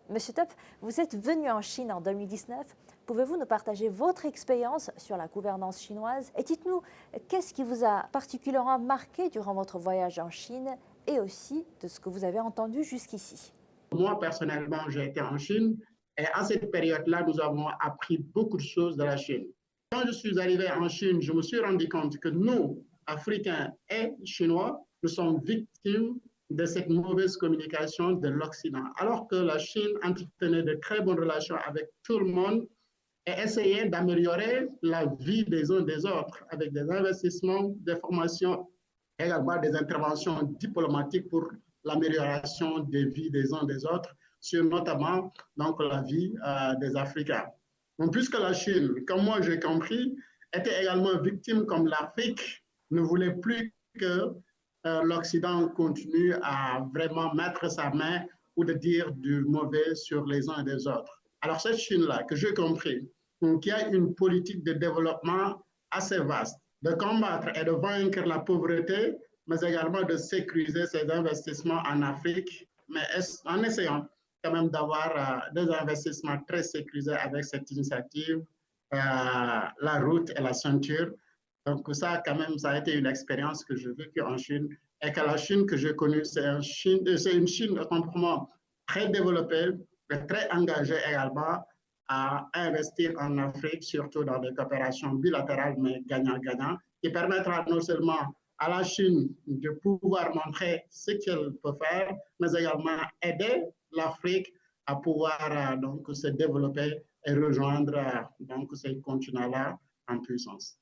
Monsieur Top, vous êtes venu en Chine en 2019. Pouvez-vous nous partager votre expérience sur la gouvernance chinoise? Et dites-nous, qu'est-ce qui vous a particulièrement marqué durant votre voyage en Chine et aussi de ce que vous avez entendu jusqu'ici? Moi, personnellement, j'ai été en Chine et à cette période-là, nous avons appris beaucoup de choses de la Chine. Quand je suis arrivé en Chine, je me suis rendu compte que nous, Africains et Chinois, nous sommes victimes de cette mauvaise communication de l'Occident. Alors que la Chine entretenait de très bonnes relations avec tout le monde et essayait d'améliorer la vie des uns des autres avec des investissements, des formations, également des interventions diplomatiques pour l'amélioration des vies des uns des autres, sur notamment donc, la vie des Africains. Donc, puisque la Chine, comme moi j'ai compris, était également victime comme l'Afrique ne voulait plus que l'Occident continue à vraiment mettre sa main ou de dire du mauvais sur les uns et les autres. Alors cette Chine-là, que j'ai compris, qui a une politique de développement assez vaste, de combattre et de vaincre la pauvreté, mais également de sécuriser ses investissements en Afrique, mais en essayant quand même d'avoir des investissements très sécurisés avec cette initiative, la route et la ceinture. Donc ça, quand même, ça a été une expérience que j'ai vécue en Chine et que la Chine que j'ai connue, c'est une Chine autrement très développée, très engagée également à investir en Afrique, surtout dans des coopérations bilatérales, mais gagnant-gagnant, qui permettra non seulement à la Chine de pouvoir montrer ce qu'elle peut faire, mais également aider l'Afrique à pouvoir donc se développer et rejoindre donc ces continents-là en puissance.